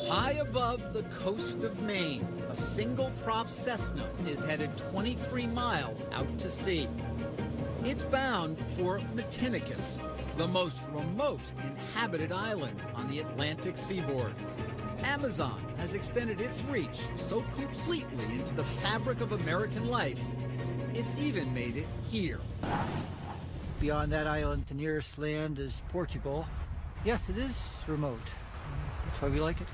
High above the coast of Maine, a single-prop Cessna is headed 23 miles out to sea. It's bound for Matinicus, the most remote inhabited island on the Atlantic seaboard. Amazon has extended its reach so completely into the fabric of American life, it's even made it here. Beyond that island, the nearest land is Portugal. Yes, it is remote. That's why we like it.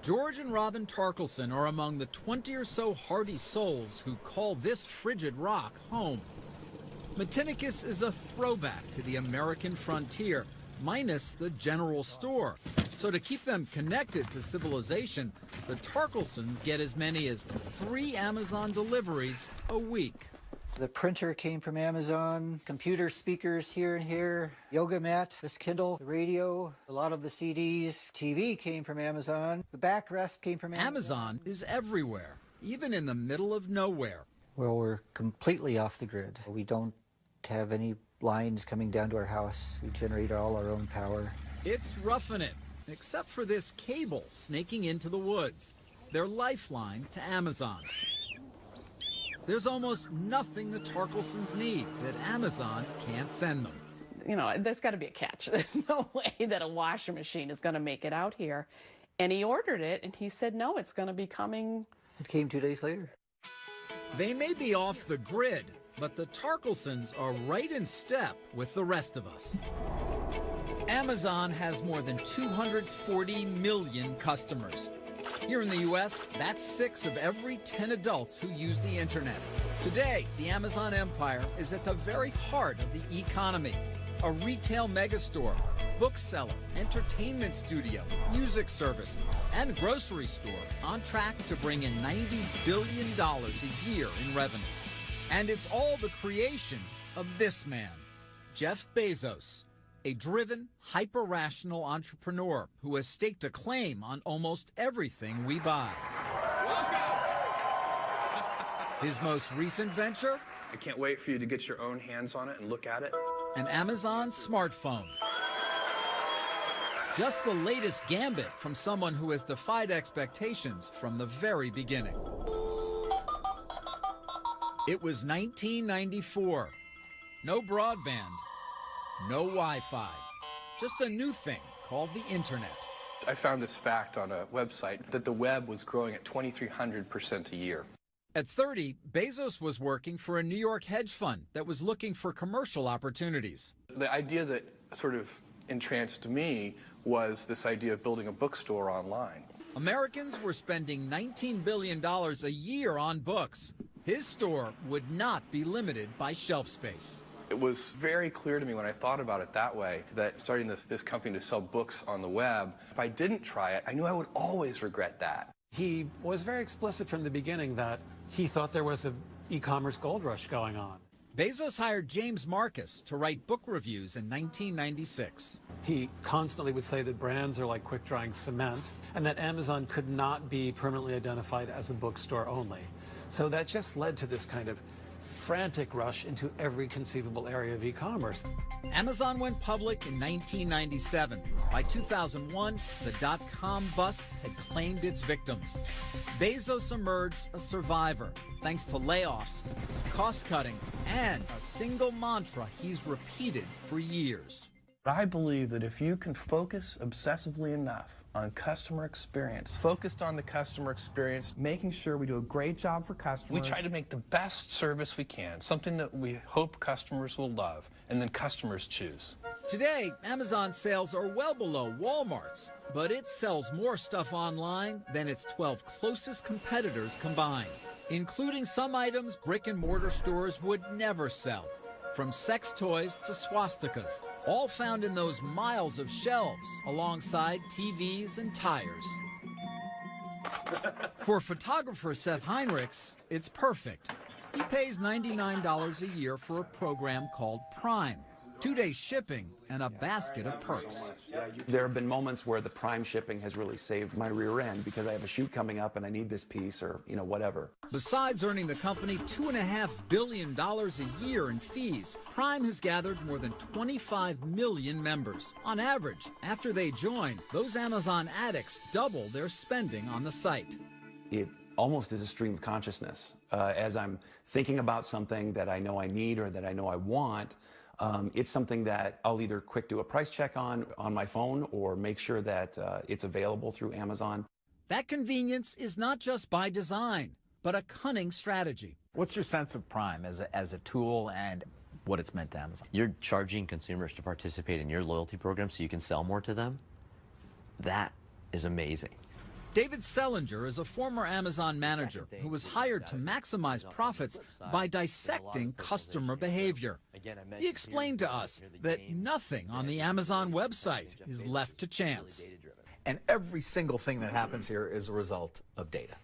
George and Robin Tarkelson are among the 20 or so hardy souls who call this frigid rock home. Matinicus is a throwback to the American frontier, minus the general store. So to keep them connected to civilization, the Tarkelsons get as many as 3 Amazon deliveries a week. The printer came from Amazon, computer speakers here and here, yoga mat, this Kindle, the radio, a lot of the CDs, TV came from Amazon, the backrest came from Amazon. Amazon is everywhere, even in the middle of nowhere. Well, we're completely off the grid. We don't have any lines coming down to our house. We generate all our own power. It's roughing it, except for this cable snaking into the woods, their lifeline to Amazon. There's almost nothing the Tarkelsons need that Amazon can't send them. You know, there's got to be a catch. There's no way that a washing machine is going to make it out here. And he ordered it, and he said, no, it's going to be coming. It came 2 days later. They may be off the grid, but the Tarkelsons are right in step with the rest of us. Amazon has more than 240 million customers. Here in the U.S., that's 6 of every 10 adults who use the internet. Today, the Amazon empire is at the very heart of the economy. A retail megastore, bookseller, entertainment studio, music service, and grocery store on track to bring in $90 billion a year in revenue. And it's all the creation of this man, Jeff Bezos, a driven, hyper-rational entrepreneur who has staked a claim on almost everything we buy. His most recent venture? I can't wait for you to get your own hands on it and look at it. An Amazon smartphone. Just the latest gambit from someone who has defied expectations from the very beginning. It was 1994. No broadband. No Wi-Fi, just a new thing called the internet. I found this fact on a website that the web was growing at 2,300% a year. At 30, Bezos was working for a New York hedge fund that was looking for commercial opportunities. The idea that sort of entranced me was this idea of building a bookstore online. Americans were spending $19 billion a year on books. His store would not be limited by shelf space. It was very clear to me when I thought about it that way, that starting this company to sell books on the web, if I didn't try it, I knew I would always regret that. He was very explicit from the beginning that he thought there was an e-commerce gold rush going on. Bezos hired James Marcus to write book reviews in 1996. He constantly would say that brands are like quick-drying cement and that Amazon could not be permanently identified as a bookstore only. So that just led to this kind of frantic rush into every conceivable area of e-commerce. Amazon went public in 1997. By 2001, the dot-com bust had claimed its victims. Bezos emerged a survivor thanks to layoffs, cost-cutting, and a single mantra he's repeated for years. I believe that if you can focus obsessively enough on customer experience, focused on the customer experience, making sure we do a great job for customers. We try to make the best service we can, something that we hope customers will love, and then customers choose. Today, Amazon sales are well below Walmart's, but it sells more stuff online than its 12 closest competitors combined, including some items brick-and-mortar stores would never sell. From sex toys to swastikas, all found in those miles of shelves alongside TVs and tires. For photographer Seth Heinrichs, it's perfect. He pays $99 a year for a program called Prime. 2-day shipping, and a basket of perks. There have been moments where the Prime shipping has really saved my rear end because I have a shoot coming up and I need this piece or, whatever. Besides earning the company $2.5 billion a year in fees, Prime has gathered more than 25 million members. On average, after they join, those Amazon addicts double their spending on the site. It almost is a stream of consciousness. As I'm thinking about something that I know I need or that I know I want, it's something that I'll either quick do a price check on my phone or make sure that it's available through Amazon. That convenience is not just by design, but a cunning strategy. What's your sense of Prime as a tool and what it's meant to Amazon? You're charging consumers to participate in your loyalty program so you can sell more to them. That is amazing. David Sellinger is a former Amazon manager who was hired to maximize profits by dissecting customer behavior. He explained to us that nothing on the Amazon website is left to chance. And every single thing that happens here is a result of data.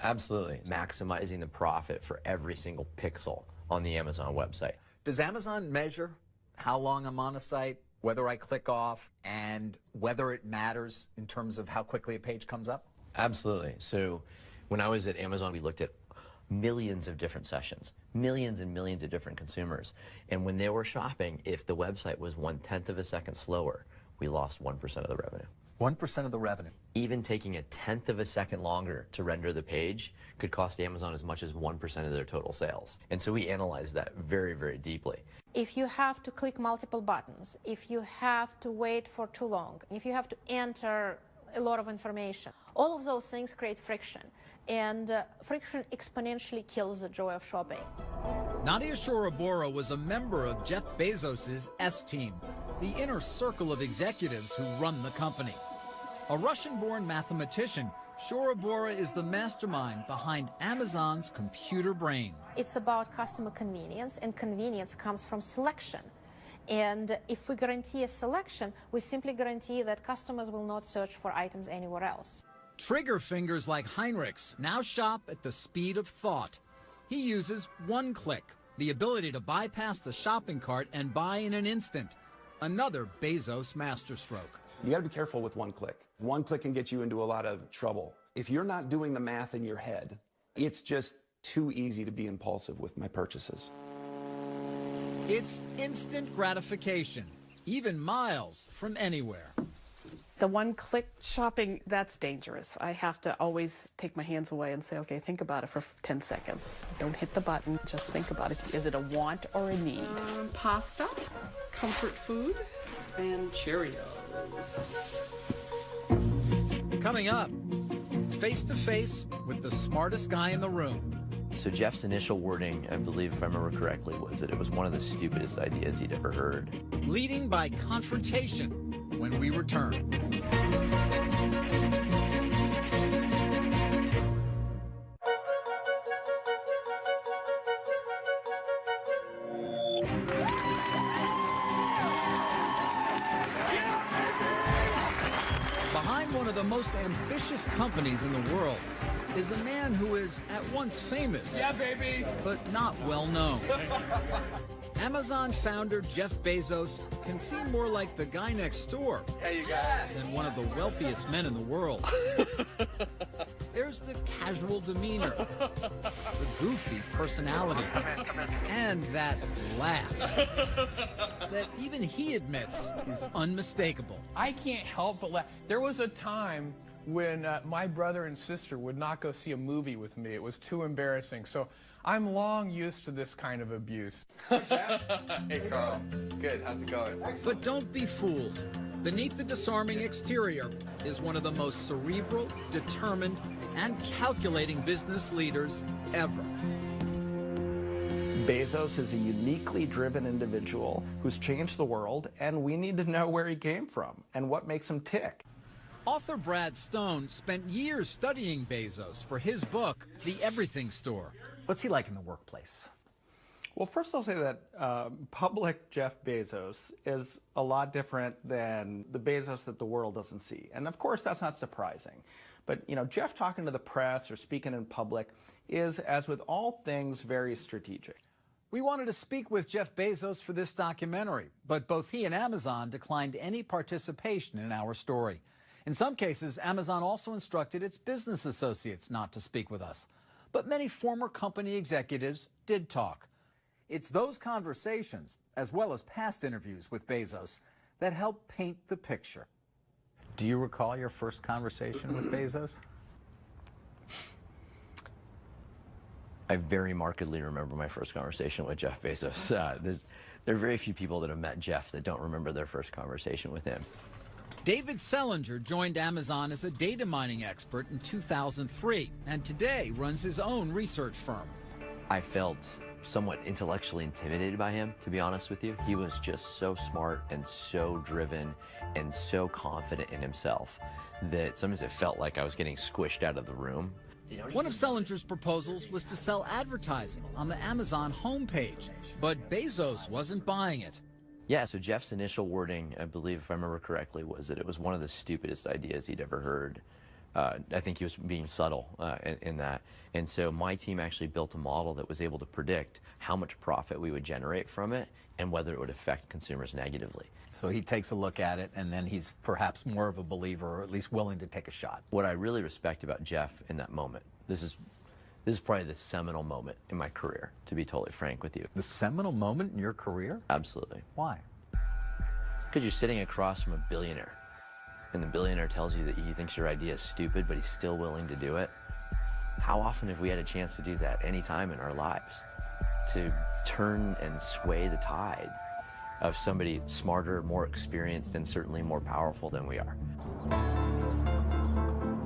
Absolutely. Maximizing the profit for every single pixel on the Amazon website. Does Amazon measure how long I'm on a site, whether I click off, and whether it matters in terms of how quickly a page comes up? Absolutely. So when I was at Amazon, we looked at millions of different sessions, millions and millions of different consumers. And when they were shopping, if the website was 1/10 of a second slower, we lost 1% of the revenue. 1% of the revenue. Even taking 1/10 of a second longer to render the page could cost Amazon as much as 1% of their total sales. And so we analyzed that very, very deeply. If you have to click multiple buttons, if you have to wait for too long, if you have to enter a lot of information, all of those things create friction. And friction exponentially kills the joy of shopping. Nadia Shorobora was a member of Jeff Bezos' S-Team, the inner circle of executives who run the company. A Russian-born mathematician, Shorobora is the mastermind behind Amazon's computer brain. It's about customer convenience, and convenience comes from selection. And if we guarantee a selection, we simply guarantee that customers will not search for items anywhere else. Trigger fingers like Heinrich's now shop at the speed of thought. He uses one click, the ability to bypass the shopping cart and buy in an instant. Another Bezos masterstroke. You gotta be careful with one click. One click can get you into a lot of trouble. If you're not doing the math in your head, it's just too easy to be impulsive with my purchases. It's instant gratification, even miles from anywhere. The one-click shopping, that's dangerous. I have to always take my hands away and say, okay, think about it for 10 seconds. Don't hit the button, just think about it. Is it a want or a need? Pasta, comfort food, and Cheerios. Coming up, face-to-face with the smartest guy in the room. So Jeff's initial wording, I believe if I remember correctly, was that it was one of the stupidest ideas he'd ever heard. Leading by confrontation when we return. Behind one of the most ambitious companies in the world is a man who is at once famous, Yeah, baby. but not well known. Amazon founder Jeff Bezos can seem more like the guy next door than one of the wealthiest men in the world. There's the casual demeanor, the goofy personality, and that laugh that even he admits is unmistakable. I can't help but laugh. There was a time when my brother and sister would not go see a movie with me. It was too embarrassing. So I'm long used to this kind of abuse. Hey, Carl. Good. How's it going? But don't be fooled. Beneath the disarming exterior is one of the most cerebral, determined, and calculating business leaders ever. Bezos is a uniquely driven individual who's changed the world, and we need to know where he came from and what makes him tick. Author Brad Stone spent years studying Bezos for his book, The Everything Store. What's he like in the workplace? Well, first I'll say that public Jeff Bezos is a lot different than the Bezos that the world doesn't see. And of course, that's not surprising. But, Jeff talking to the press or speaking in public is, as with all things, very strategic. We wanted to speak with Jeff Bezos for this documentary, but both he and Amazon declined any participation in our story. In some cases, Amazon also instructed its business associates not to speak with us. But many former company executives did talk. It's those conversations, as well as past interviews with Bezos, that help paint the picture. Do you recall your first conversation with Bezos? I very markedly remember my first conversation with Jeff Bezos. There are very few people that have met Jeff that don't remember their first conversation with him. David Selinger joined Amazon as a data mining expert in 2003 and today runs his own research firm. I felt somewhat intellectually intimidated by him, to be honest with you. He was just so smart and so driven and so confident in himself that sometimes it felt like I was getting squished out of the room. One of Selinger's proposals was to sell advertising on the Amazon homepage, but Bezos wasn't buying it. Yeah, so Jeff's initial wording, I believe, if I remember correctly, was that it was one of the stupidest ideas he'd ever heard. I think he was being subtle in that. And so my team actually built a model that was able to predict how much profit we would generate from it and whether it would affect consumers negatively. So he takes a look at it, and then he's perhaps more of a believer, or at least willing to take a shot. What I really respect about Jeff in that moment, this is probably the seminal moment in my career, to be totally frank with you. The seminal moment in your career? Absolutely. Why? Because you're sitting across from a billionaire, and the billionaire tells you that he thinks your idea is stupid, but he's still willing to do it. How often have we had a chance to do that any time in our lives? To turn and sway the tide of somebody smarter, more experienced, and certainly more powerful than we are.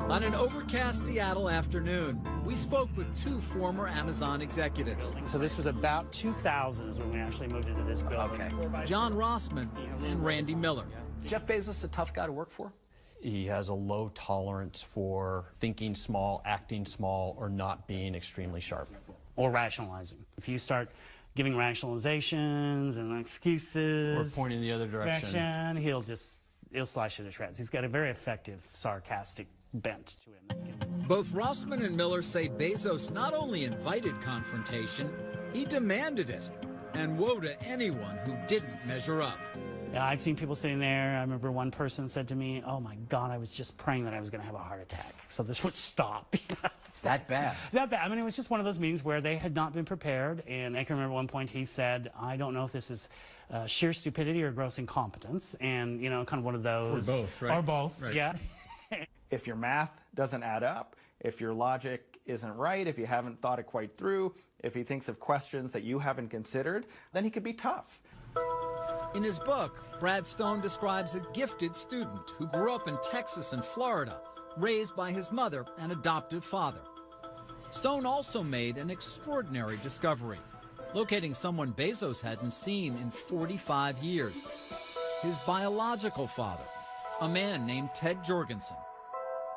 On an overcast Seattle afternoon, we spoke with two former Amazon executives. So this was about 2000 is when we actually moved into this building. Okay. John Rossman and Randy Miller. Jeff Bezos a tough guy to work for? He has a low tolerance for thinking small, acting small, or not being extremely sharp. Or rationalizing. If you start giving rationalizations and excuses, or pointing the other direction, he'll slice you to shreds. He's got a very effective, sarcastic bent to him. Both Rossman and Miller say Bezos not only invited confrontation, he demanded it. And woe to anyone who didn't measure up. Yeah, I've seen people sitting there. I remember one person said to me, "Oh my God, I was just praying that I was going to have a heart attack, so this would stop." It's that bad. That bad. I mean, it was just one of those meetings where they had not been prepared. And I can remember one point he said, "I don't know if this is sheer stupidity or gross incompetence," and you know, kind of one of those. Or both, right? Or both, right. Yeah. If your math doesn't add up, if your logic isn't right, if you haven't thought it quite through, if he thinks of questions that you haven't considered, then he could be tough. In his book, Brad Stone describes a gifted student who grew up in Texas and Florida, raised by his mother and adoptive father. Stone also made an extraordinary discovery, locating someone Bezos hadn't seen in 45 years. His biological father, a man named Ted Jorgensen.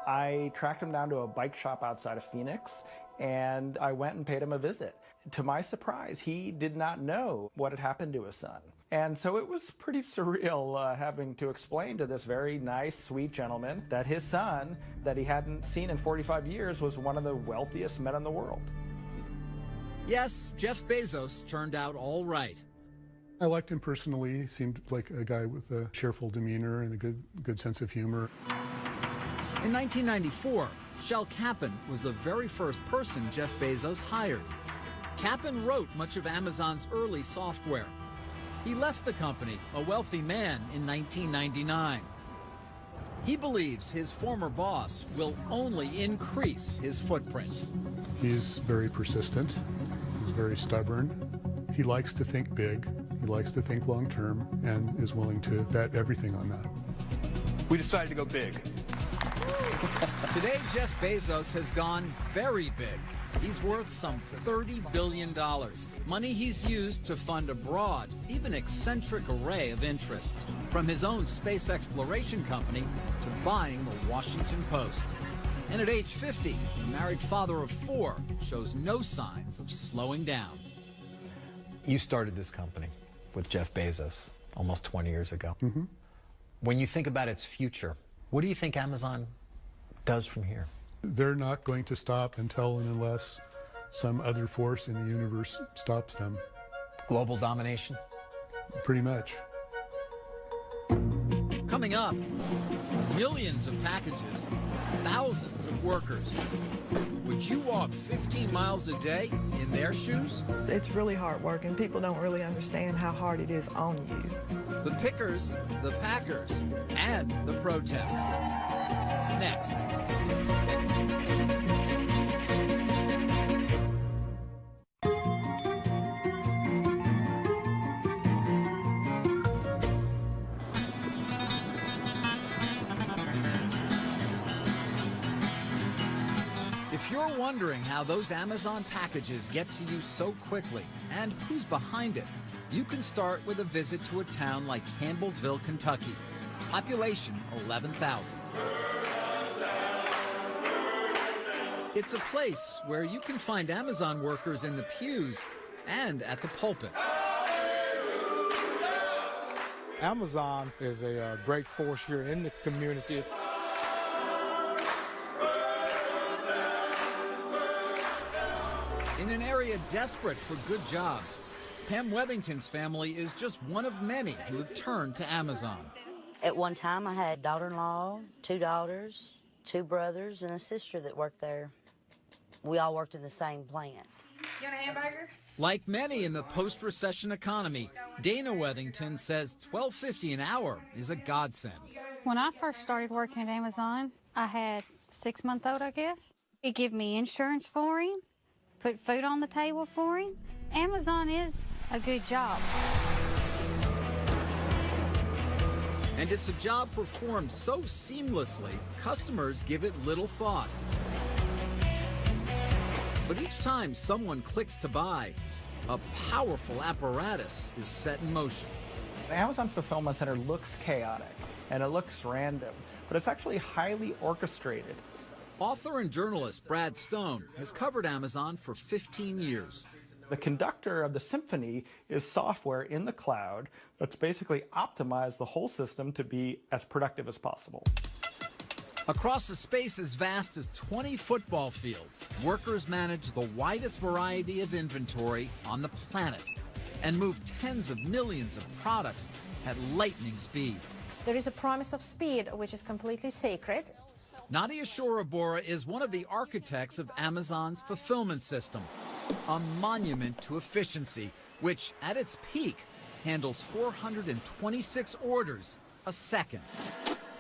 I tracked him down to a bike shop outside of Phoenix, and I went and paid him a visit. To my surprise, he did not know what had happened to his son. And so it was pretty surreal having to explain to this very nice, sweet gentleman that his son, that he hadn't seen in 45 years, was one of the wealthiest men in the world. Yes, Jeff Bezos turned out all right. I liked him personally. He seemed like a guy with a cheerful demeanor and a good sense of humor. In 1994, Shel Kappan was the very first person Jeff Bezos hired. Kappan wrote much of Amazon's early software. He left the company, a wealthy man, in 1999. He believes his former boss will only increase his footprint. He's very persistent. He's very stubborn. He likes to think big. He likes to think long term and is willing to bet everything on that. We decided to go big. Today, Jeff Bezos has gone very big. He's worth some $30 billion, money he's used to fund a broad, even eccentric array of interests, from his own space exploration company to buying the Washington Post. And at age 50, the married father of 4 shows no signs of slowing down. You started this company with Jeff Bezos almost 20 years ago. Mm-hmm. When you think about its future, what do you think Amazon does from here? They're not going to stop until and unless some other force in the universe stops them. Global domination? Pretty much. Coming up, millions of packages, thousands of workers. Would you walk 15 miles a day in their shoes? It's really hard work, and people don't really understand how hard it is on you. The pickers, the packers, and the protests. Next. If you're wondering how those Amazon packages get to you so quickly and who's behind it, you can start with a visit to a town like Campbellsville, Kentucky. Population 11,000. It's a place where you can find Amazon workers in the pews and at the pulpit. Amazon is a great force here in the community. In an area desperate for good jobs, Pam Wethington's family is just one of many who have turned to Amazon. At one time, I had a daughter-in-law, 2 daughters, 2 brothers, and a sister that worked there. We all worked in the same plant. You want a hamburger? Like many in the post-recession economy, Dana Wethington says $12.50 an hour is a godsend. When I first started working at Amazon, I had a 6-month-old, I guess. It gave me insurance for him, put food on the table for him. Amazon is a good job. And it's a job performed so seamlessly, customers give it little thought. But each time someone clicks to buy, a powerful apparatus is set in motion. The Amazon Fulfillment Center looks chaotic and it looks random, but it's actually highly orchestrated. Author and journalist Brad Stone has covered Amazon for 15 years. The conductor of the symphony is software in the cloud that's basically optimized the whole system to be as productive as possible. Across a space as vast as 20 football fields, workers manage the widest variety of inventory on the planet and move tens of millions of products at lightning speed. There is a promise of speed, which is completely sacred. Nadia Shorabora is one of the architects of Amazon's fulfillment system, a monument to efficiency, which at its peak handles 426 orders a second.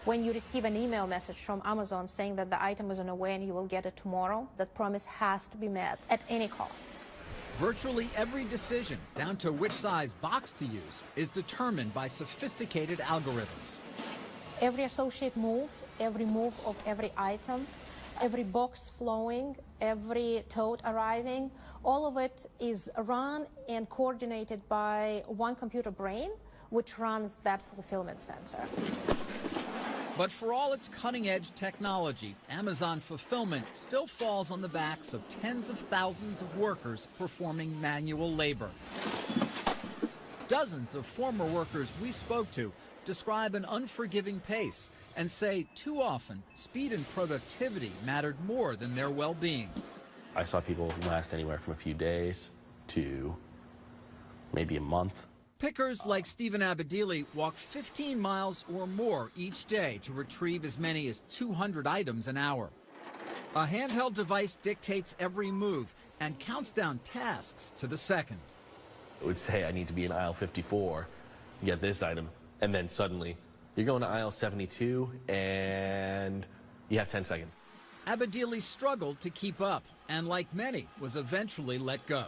When you receive an email message from Amazon saying that the item is on the way and you will get it tomorrow, that promise has to be met at any cost. Virtually every decision, down to which size box to use, is determined by sophisticated algorithms. Every associate move, every move of every item, every box flowing, every tote arriving, all of it is run and coordinated by one computer brain, which runs that fulfillment center. But for all its cutting-edge technology, Amazon Fulfillment still falls on the backs of tens of thousands of workers performing manual labor. Dozens of former workers we spoke to describe an unforgiving pace and say too often speed and productivity mattered more than their well-being. I saw people last anywhere from a few days to maybe a month. Pickers like Stephen Abedili walk 15 miles or more each day to retrieve as many as 200 items an hour. A handheld device dictates every move and counts down tasks to the second. It would say I need to be in aisle 54, get this item, and then suddenly you're going to aisle 72 and you have 10 seconds. Abedili struggled to keep up and, like many, was eventually let go.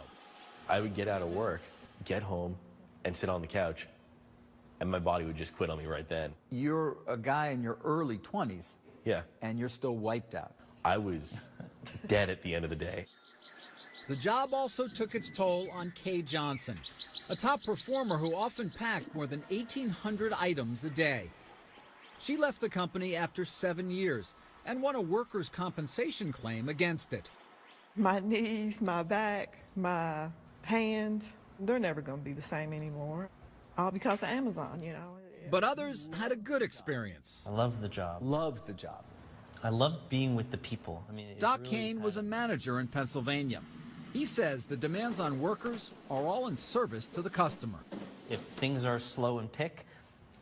I would get out of work, get home, and sit on the couch, and my body would just quit on me right then. You're a guy in your early 20s. Yeah. And you're still wiped out. I was dead at the end of the day. The job also took its toll on Kay Johnson, a top performer who often packed more than 1,800 items a day. She left the company after 7 years and won a workers' compensation claim against it. My knees, my back, my hands, they're never going to be the same anymore. All because of Amazon, you know. But others had a good experience. I love the job. Loved the job. I loved being with the people. I mean, Doc Kane was a manager in Pennsylvania. He says the demands on workers are all in service to the customer. If things are slow in pick,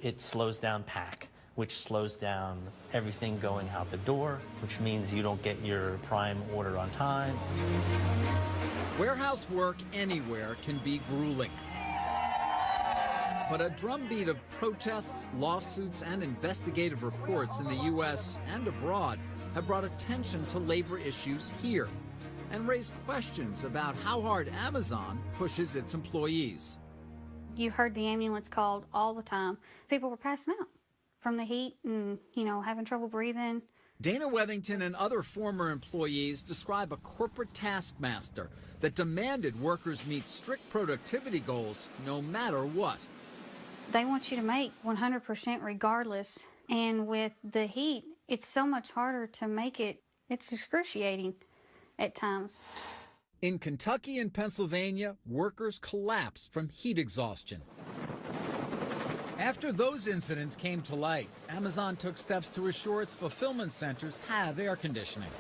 it slows down pack, which slows down everything going out the door, which means you don't get your prime order on time. Warehouse work anywhere can be grueling. But a drumbeat of protests, lawsuits, and investigative reports in the U.S. and abroad have brought attention to labor issues here and raised questions about how hard Amazon pushes its employees. You heard the ambulance called all the time. People were passing out from the heat and, having trouble breathing. Dana Wethington and other former employees describe a corporate taskmaster that demanded workers meet strict productivity goals no matter what. They want you to make 100% regardless. And with the heat, it's so much harder to make it. It's excruciating at times. In Kentucky and Pennsylvania, workers collapsed from heat exhaustion. After those incidents came to light, Amazon took steps to assure its fulfillment centers have air conditioning.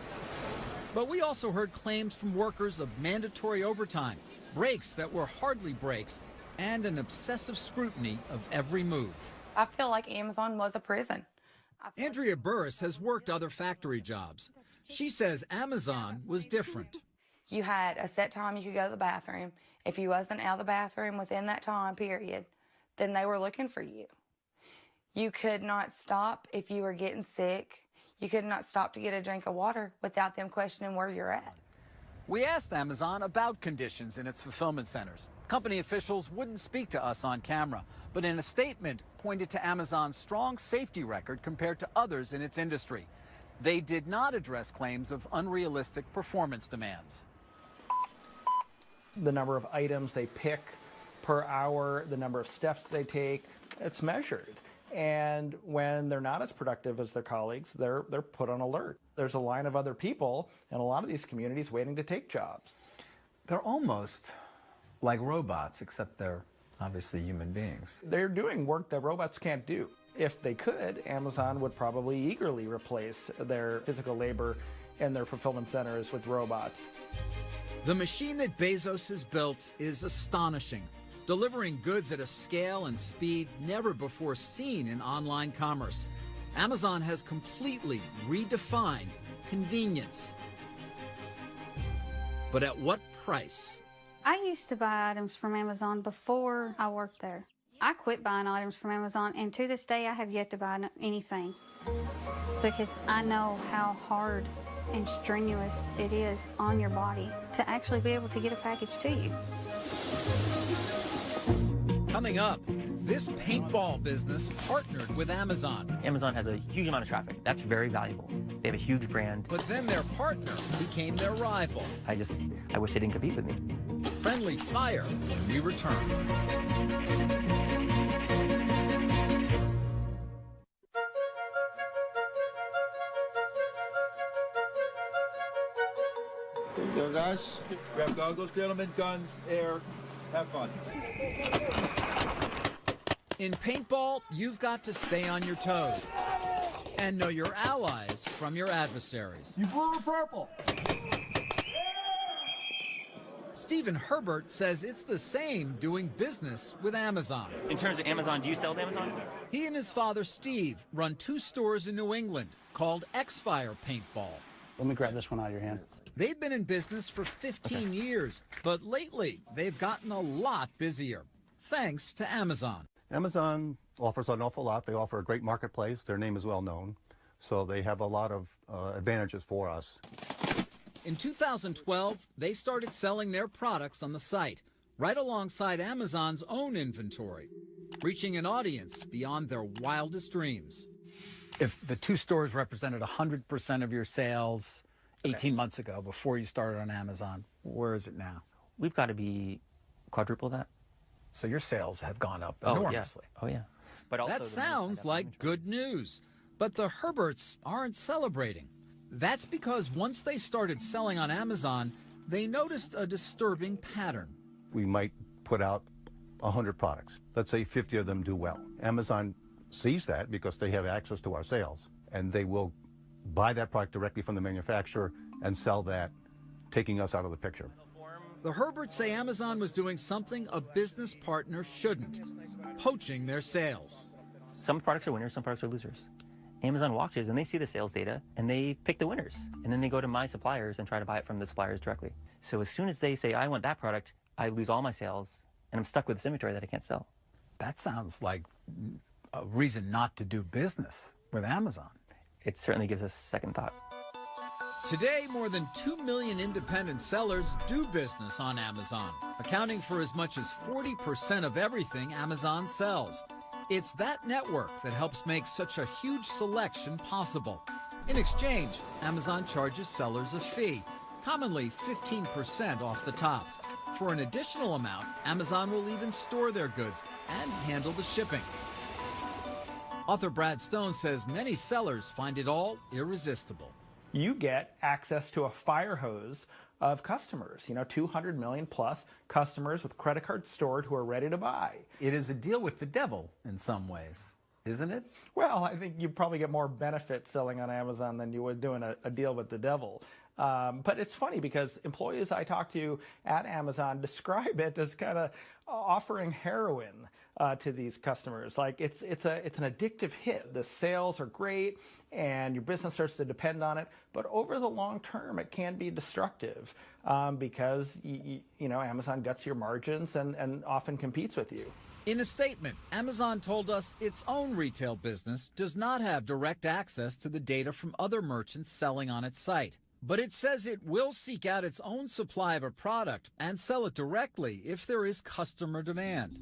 But we also heard claims from workers of mandatory overtime, breaks that were hardly breaks, and an obsessive scrutiny of every move. I feel like Amazon was a prison. Andrea Burris has worked other factory jobs. She says Amazon was different. You had a set time you could go to the bathroom. If you wasn't out of the bathroom within that time period, then they were looking for you. You could not stop if you were getting sick. You could not stop to get a drink of water without them questioning where you're at. We asked Amazon about conditions in its fulfillment centers. Company officials wouldn't speak to us on camera, but in a statement pointed to Amazon's strong safety record compared to others in its industry. They did not address claims of unrealistic performance demands. The number of items they pick per hour, the number of steps they take, it's measured. And when they're not as productive as their colleagues, they're put on alert. There's a line of other people in a lot of these communities waiting to take jobs. They're almost like robots, except they're obviously human beings. They're doing work that robots can't do. If they could, Amazon would probably eagerly replace their physical labor in their fulfillment centers with robots. The machine that Bezos has built is astonishing, delivering goods at a scale and speed never before seen in online commerce. Amazon has completely redefined convenience. But at what price? I used to buy items from Amazon before I worked there. I quit buying items from Amazon, and to this day I have yet to buy anything because I know how hard and strenuous it is on your body to actually be able to get a package to you. Coming up, this paintball business partnered with Amazon. Amazon has a huge amount of traffic. That's very valuable. They have a huge brand. But then their partner became their rival. I wish they didn't compete with me. Friendly fire when we return. There you go, guys. Grab goggles, gentlemen, guns, air. Have fun. In paintball, you've got to stay on your toes and know your allies from your adversaries. You blue or purple? Stephen Herbert says it's the same doing business with Amazon. In terms of Amazon, do you sell to Amazon? He and his father, Steve, run 2 stores in New England called X-Fire Paintball. Let me grab this one out of your hand. They've been in business for 15 years, but lately they've gotten a lot busier, thanks to Amazon. Amazon offers an awful lot. They offer a great marketplace. Their name is well known, so they have a lot of advantages for us. In 2012, they started selling their products on the site, right alongside Amazon's own inventory, reaching an audience beyond their wildest dreams. If the 2 stores represented 100% of your sales 18 months ago, before you started on Amazon, where is it now? We've got to be quadruple that. So your sales have gone up enormously. Oh, yeah. But also that sounds like good news, but the Herberts aren't celebrating. That's because once they started selling on Amazon, they noticed a disturbing pattern. We might put out 100 products. Let's say 50 of them do well. Amazon sees that because they have access to our sales, and they will buy that product directly from the manufacturer and sell that, taking us out of the picture. The Herberts say Amazon was doing something a business partner shouldn't, poaching their sales. Some products are winners, some products are losers. Amazon watches and they see the sales data and they pick the winners. And then they go to my suppliers and try to buy it from the suppliers directly. So as soon as they say, I want that product, I lose all my sales and I'm stuck with this inventory that I can't sell. That sounds like a reason not to do business with Amazon. It certainly gives us second thought. Today, more than 2 million independent sellers do business on Amazon, accounting for as much as 40% of everything Amazon sells. It's that network that helps make such a huge selection possible. In exchange, Amazon charges sellers a fee, commonly 15% off the top. For an additional amount, Amazon will even store their goods and handle the shipping. Author Brad Stone says many sellers find it all irresistible. You get access to a fire hose of customers, 200 million plus customers with credit cards stored who are ready to buy. It is a deal with the devil in some ways, isn't it? Well, I think you probably get more benefit selling on Amazon than you would doing a deal with the devil. But it's funny because employees I talk to at Amazon describe it as kind of offering heroin to these customers. Like it's an addictive hit. The sales are great and your business starts to depend on it. But over the long term, it can be destructive because Amazon guts your margins and often competes with you. In a statement, Amazon told us its own retail business does not have direct access to the data from other merchants selling on its site. But it says it will seek out its own supply of a product and sell it directly if there is customer demand.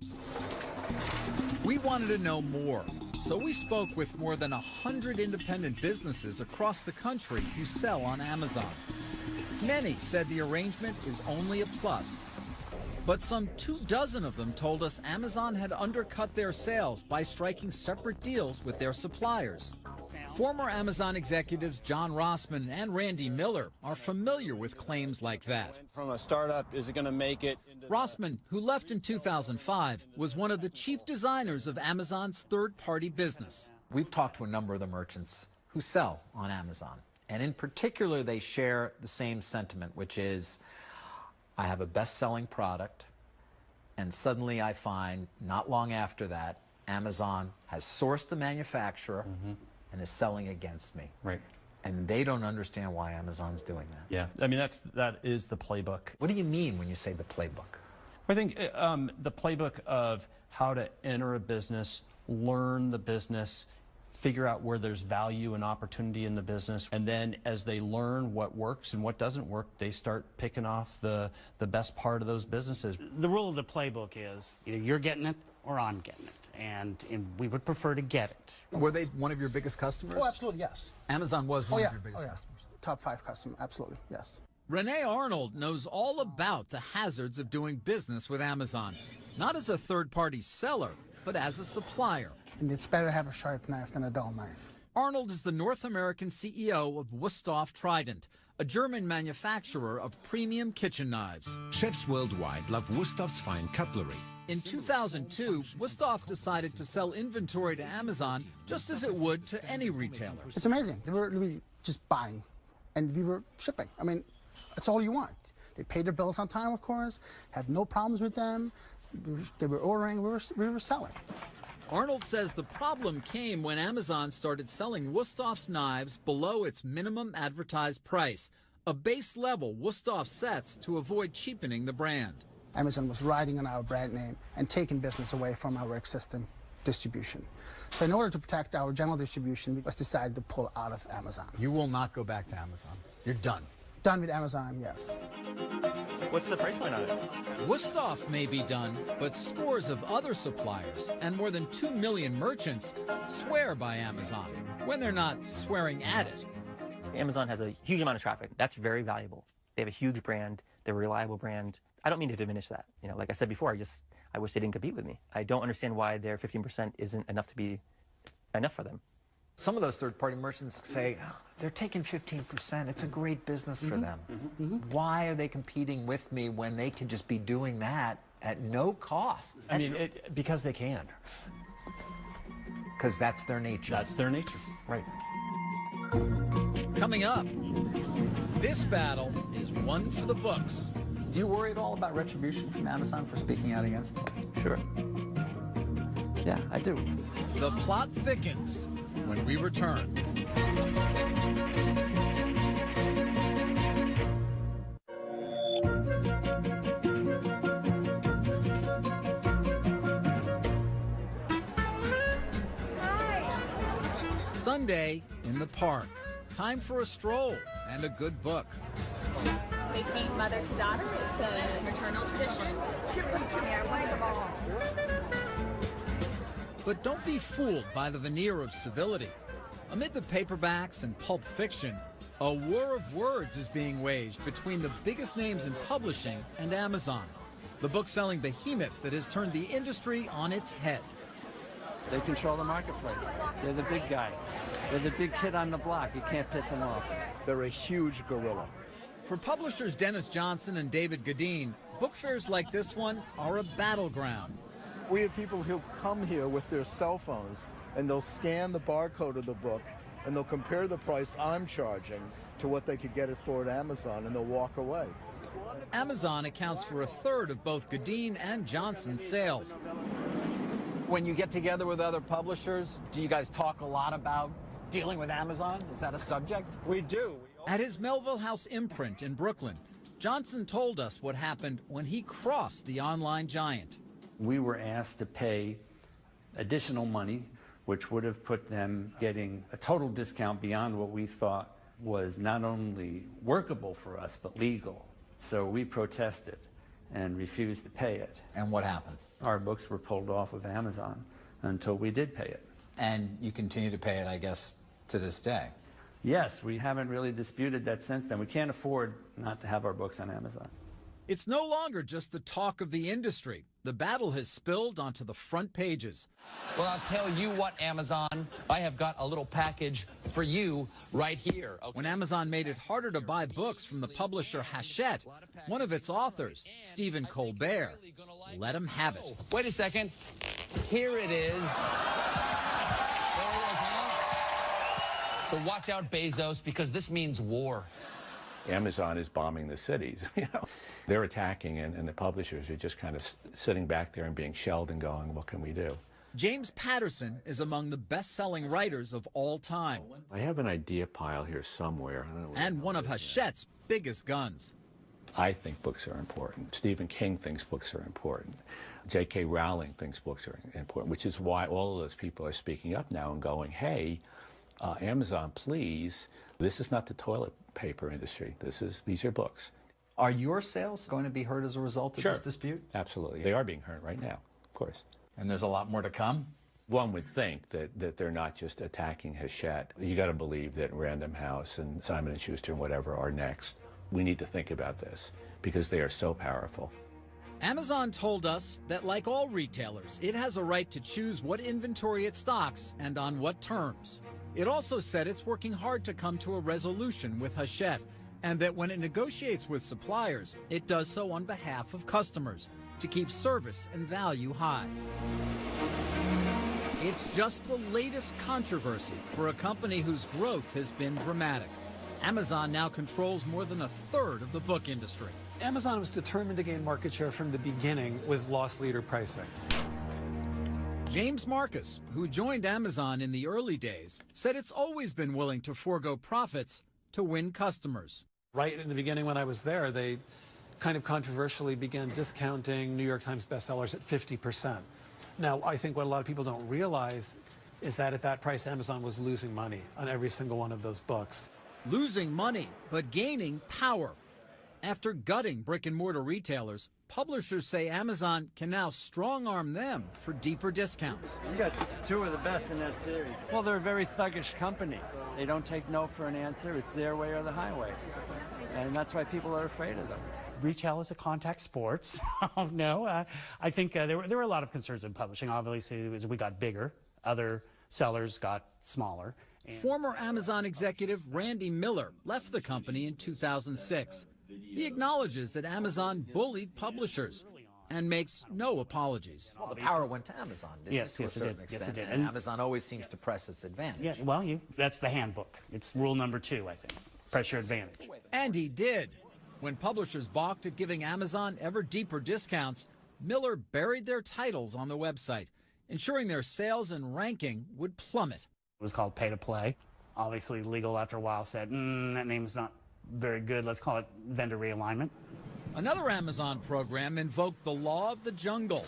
We wanted to know more, so we spoke with more than 100 independent businesses across the country who sell on Amazon. Many said the arrangement is only a plus. But some 24 of them told us Amazon had undercut their sales by striking separate deals with their suppliers. Former Amazon executives John Rossman and Randy Miller are familiar with claims like that. From a startup, is it going to make it? Rossman, who left in 2005, was one of the chief designers of Amazon's third-party business. We've talked to a number of the merchants who sell on Amazon, and in particular, they share the same sentiment, which is, I have a best-selling product, and suddenly I find, not long after that, Amazon has sourced the manufacturer and is selling against me. Right. And they don't understand why Amazon's doing that. Yeah, I mean, that is the playbook. What do you mean when you say the playbook? I think the playbook of how to enter a business, learn the business, figure out where there's value and opportunity in the business, and then as they learn what works and what doesn't work, they start picking off the best part of those businesses. The rule of the playbook is either you're getting it or I'm getting it. And we would prefer to get it. Were they one of your biggest customers? Oh, absolutely, yes. Amazon was one of your biggest customers. Top 5 customer, absolutely, yes. Renee Arnold knows all about the hazards of doing business with Amazon, not as a third-party seller, but as a supplier. And it's better to have a sharp knife than a dull knife. Arnold is the North American CEO of Wusthof Trident, a German manufacturer of premium kitchen knives. Chefs worldwide love Wustof's fine cutlery. In 2002, Wusthof decided to sell inventory to Amazon just as it would to any retailer. It's amazing. They were really just buying, and we were shipping. I mean, that's all you want. They paid their bills on time, of course, have no problems with them. They were ordering, we were selling. Arnold says the problem came when Amazon started selling Wustof's knives below its minimum advertised price, a base level Wusthof sets to avoid cheapening the brand. Amazon was riding on our brand name and taking business away from our existing distribution. So in order to protect our general distribution, we decided to pull out of Amazon. You will not go back to Amazon. You're done. Done with Amazon, yes. What's the price point on it? Wusthof may be done, but scores of other suppliers and more than 2 million merchants swear by Amazon when they're not swearing at it. Amazon has a huge amount of traffic. That's very valuable. They have a huge brand. They're a reliable brand. I don't mean to diminish that. Like I said before, I wish they didn't compete with me. I don't understand why their 15% isn't enough to be enough for them. Some of those third-party merchants say, oh, they're taking 15%. It's a great business for them. Why are they competing with me when they can just be doing that at no cost? I mean, because they can. Because that's their nature. That's their nature, right. Coming up, this battle is one for the books. Do you worry at all about retribution from Amazon for speaking out against them? Sure. Yeah, I do. The plot thickens when we return. Sunday in the park. Time for a stroll and a good book. We paint mother to daughter. It's a maternal tradition. Give them to me. I want them all. But don't be fooled by the veneer of civility. Amid the paperbacks and pulp fiction, a war of words is being waged between the biggest names in publishing and Amazon, the book-selling behemoth that has turned the industry on its head. They control the marketplace. They're the big guy. They're the big kid on the block. You can't piss them off. They're a huge gorilla. For publishers Dennis Johnson and David Gadeen, book fairs like this one are a battleground. We have people who come here with their cell phones and they'll scan the barcode of the book and they'll compare the price I'm charging to what they could get it for at Amazon, and they'll walk away. Amazon accounts for a third of both Gadeen and Johnson's sales. When you get together with other publishers, do you guys talk a lot about dealing with Amazon? Is that a subject? We do. At his Melville House imprint in Brooklyn, Johnson told us what happened when he crossed the online giant. We were asked to pay additional money, which would have put them getting a total discount beyond what we thought was not only workable for us, but legal. So we protested and refused to pay it. And what happened? Our books were pulled off of Amazon until we did pay it. And you continue to pay it, I guess, to this day. Yes, we haven't really disputed that since then. We can't afford not to have our books on Amazon. It's no longer just the talk of the industry. The battle has spilled onto the front pages. Well, I'll tell you what, Amazon, I have got a little package for you right here. Okay. When Amazon made it harder to buy books from the publisher Hachette, one of its authors, Stephen Colbert, let him have it. Wait a second. Here it is. So watch out, Bezos, because this means war. Amazon is bombing the cities. They're attacking, and the publishers are just kind of sitting back there and being shelled and going, what can we do? James Patterson is among the best-selling writers of all time. I have an idea pile here somewhere. I don't know and one of Hachette's biggest guns. I think books are important. Stephen King thinks books are important. J.K. Rowling thinks books are important, which is why all of those people are speaking up now and going, hey, Amazon, please, this is not the toilet paper industry. These are books. Are your sales going to be hurt as a result of this dispute? Absolutely. They are being hurt right now, of course. And there's a lot more to come? One would think that they're not just attacking Hachette. You got to believe that Random House and Simon & Schuster and whatever are next. We need to think about this because they are so powerful. Amazon told us that, like all retailers, it has a right to choose what inventory it stocks and on what terms. It also said it's working hard to come to a resolution with Hachette, and that when it negotiates with suppliers, it does so on behalf of customers to keep service and value high. It's just the latest controversy for a company whose growth has been dramatic. Amazon now controls more than a third of the book industry. Amazon was determined to gain market share from the beginning with loss leader pricing. James Marcus, who joined Amazon in the early days, said it's always been willing to forego profits to win customers. Right in the beginning when I was there, they kind of controversially began discounting New York Times bestsellers at 50%. Now, I think what a lot of people don't realize is that at that price, Amazon was losing money on every single one of those books. Losing money, but gaining power. After gutting brick-and-mortar retailers, publishers say Amazon can now strong-arm them for deeper discounts. You got two of the best in that series. Well, they're a very thuggish company. They don't take no for an answer. It's their way or the highway. And that's why people are afraid of them. Retail is a contact sport. So no, I think there were a lot of concerns in publishing. Obviously, as we got bigger, other sellers got smaller. Former Amazon executive Randy Miller left the company in 2006. He acknowledges that Amazon bullied publishers and makes no apologies. Well, the power went to Amazon, didn't it, to a certain extent? Yes, it did. And Amazon always seems to press its advantage. Yeah, well, that's the handbook. It's rule number 2, I think. Press your advantage. And he did. When publishers balked at giving Amazon ever deeper discounts, Miller buried their titles on the website, ensuring their sales and ranking would plummet. It was called pay to play. Obviously, legal after a while said, that name's not very good. Let's call it vendor realignment. Another Amazon program invoked the law of the jungle.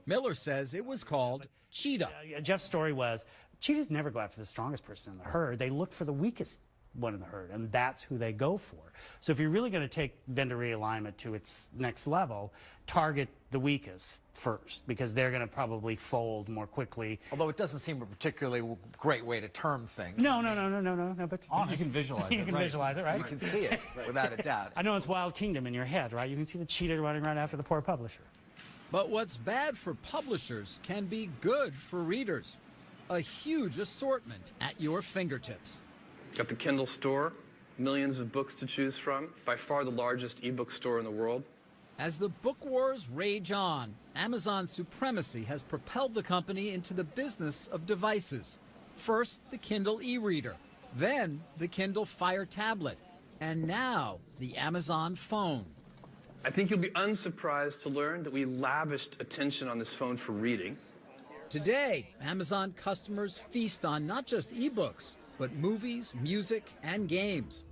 Miller says it was called Cheetah. Jeff's story was, cheetahs never go after the strongest person in the herd. They look for the weakest one in the herd, and that's who they go for. So if you're really going to take vendor realignment to its next level, target the weakest first, because they're going to probably fold more quickly. Although it doesn't seem a particularly great way to term things. No, but you can visualize it. You can visualize it, right? You can see it, without a doubt. I know it's Wild Kingdom in your head, right? You can see the cheetah running right after the poor publisher. But what's bad for publishers can be good for readers. A huge assortment at your fingertips. Got the Kindle Store, millions of books to choose from, by far the largest ebook store in the world. As the book wars rage on, Amazon's supremacy has propelled the company into the business of devices. First, the Kindle e-reader, then the Kindle Fire tablet, and now the Amazon phone. I think you'll be unsurprised to learn that we lavished attention on this phone for reading. Today, Amazon customers feast on not just ebooks, but movies, music, and games.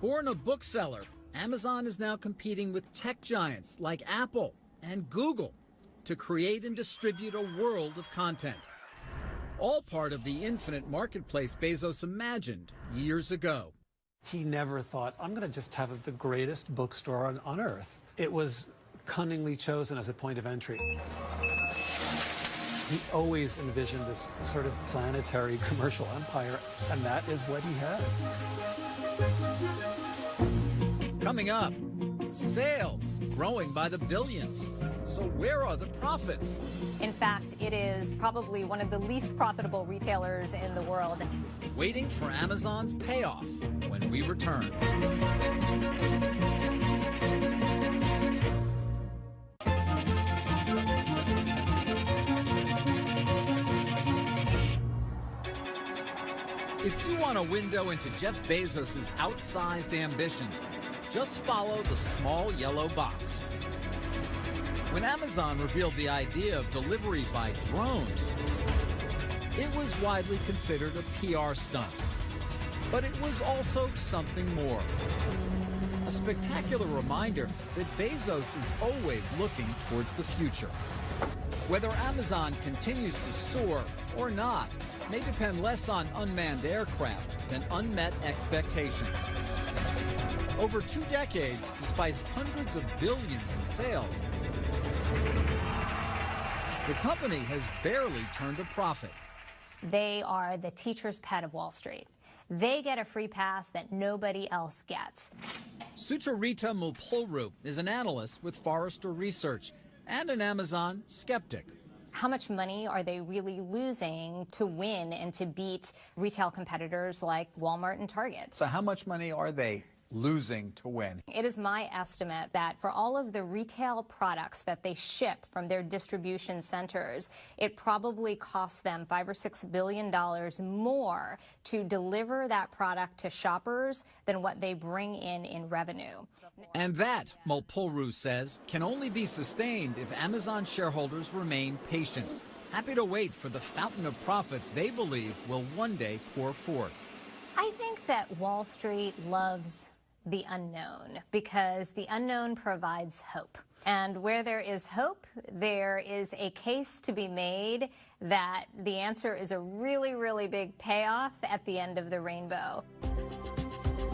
Born a bookseller, Amazon is now competing with tech giants like Apple and Google to create and distribute a world of content. All part of the infinite marketplace Bezos imagined years ago. He never thought, I'm going to just have the greatest bookstore on earth. It was cunningly chosen as a point of entry. He always envisioned this sort of planetary commercial empire, and that is what he has. Coming up, sales growing by the billions. So where are the profits? In fact, it is probably one of the least profitable retailers in the world. Waiting for Amazon's payoff when we return. If you want a window into Jeff Bezos' outsized ambitions, just follow the small yellow box. When Amazon revealed the idea of delivery by drones, it was widely considered a PR stunt. But it was also something more. A spectacular reminder that Bezos is always looking towards the future. Whether Amazon continues to soar or not may depend less on unmanned aircraft than unmet expectations. Over 2 decades, despite hundreds of billions in sales, the company has barely turned a profit. They are the teacher's pet of Wall Street. They get a free pass that nobody else gets. Sucharita Mulpolru is an analyst with Forrester Research and an Amazon skeptic. How much money are they really losing to win and to beat retail competitors like Walmart and Target? So how much money are they losing to win? It is my estimate that for all of the retail products that they ship from their distribution centers, it probably costs them $5 or $6 billion more to deliver that product to shoppers than what they bring in revenue. And that, Mulpolru says, can only be sustained if Amazon shareholders remain patient, happy to wait for the fountain of profits they believe will one day pour forth. I think that Wall Street loves the unknown because the unknown provides hope. And where there is hope, there is a case to be made that the answer is a really, really big payoff at the end of the rainbow.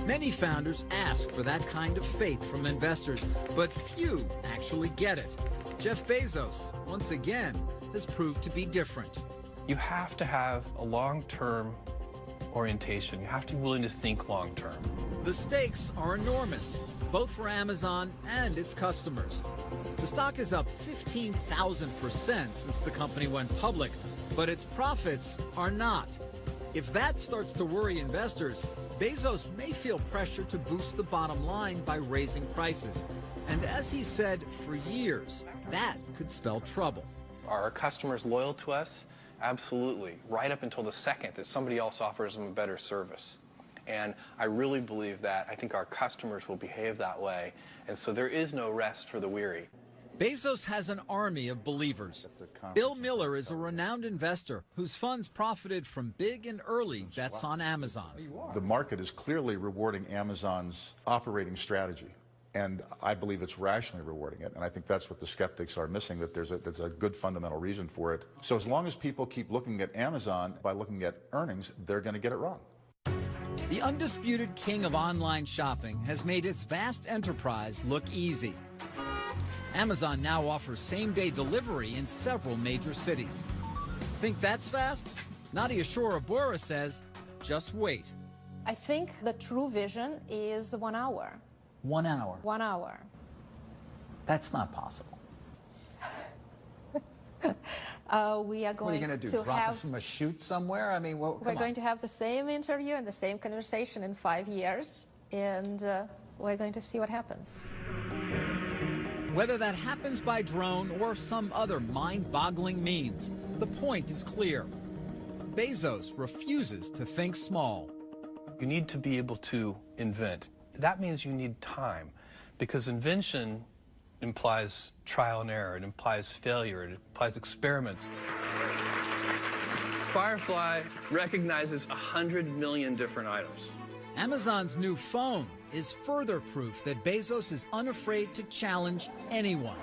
Many founders ask for that kind of faith from investors, but few actually get it. Jeff Bezos, once again, has proved to be different. You have to have a long-term orientation. You have to be willing to think long-term. The stakes are enormous, both for Amazon and its customers. The stock is up 15,000% since the company went public, but its profits are not. If that starts to worry investors, Bezos may feel pressure to boost the bottom line by raising prices. And as he said for years, that could spell trouble. Are our customers loyal to us? Absolutely, right up until the second that somebody else offers them a better service. And I really believe that. I think our customers will behave that way. And so there is no rest for the weary. Bezos has an army of believers. Bill Miller is a renowned investor whose funds profited from big and early bets on Amazon. The market is clearly rewarding Amazon's operating strategy, and I believe it's rationally rewarding it, and I think that's what the skeptics are missing, that there's a good fundamental reason for it. So as long as people keep looking at Amazon by looking at earnings, they're going to get it wrong. The undisputed king of online shopping has made its vast enterprise look easy. Amazon now offers same-day delivery in several major cities. Think that's fast? Nadia Shorabora says, just wait. I think the true vision is 1 hour. 1 hour? 1 hour. That's not possible. We are What are going you going to do? to Drop have it from a chute somewhere? I mean, we're going to have the same interview and the same conversation in 5 years, and we're going to see what happens. Whether that happens by drone or some other mind-boggling means, the point is clear. Bezos refuses to think small. You need to be able to invent. That means you need time, because invention implies trial and error, it implies failure, it implies experiments. Firefly recognizes 100 million different items. Amazon's new phone is further proof that Bezos is unafraid to challenge anyone.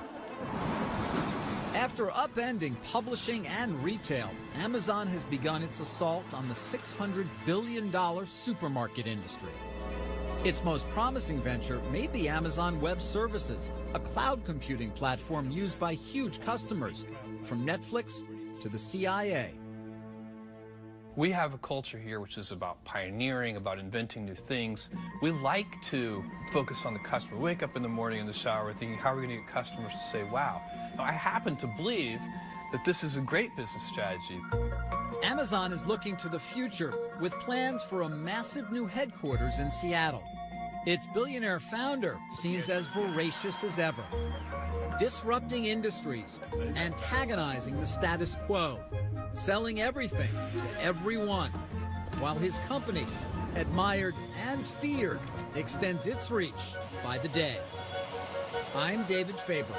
After upending publishing and retail, Amazon has begun its assault on the $600 billion supermarket industry. Its most promising venture may be Amazon Web Services, a cloud computing platform used by huge customers, from Netflix to the CIA. We have a culture here which is about pioneering, about inventing new things. We like to focus on the customer. We wake up in the morning in the shower thinking, how are we going to get customers to say, wow? Now, I happen to believe that this is a great business strategy. Amazon is looking to the future with plans for a massive new headquarters in Seattle. Its billionaire founder seems as voracious as ever, disrupting industries, antagonizing the status quo, selling everything to everyone, while his company, admired and feared, extends its reach by the day. I'm David Faber.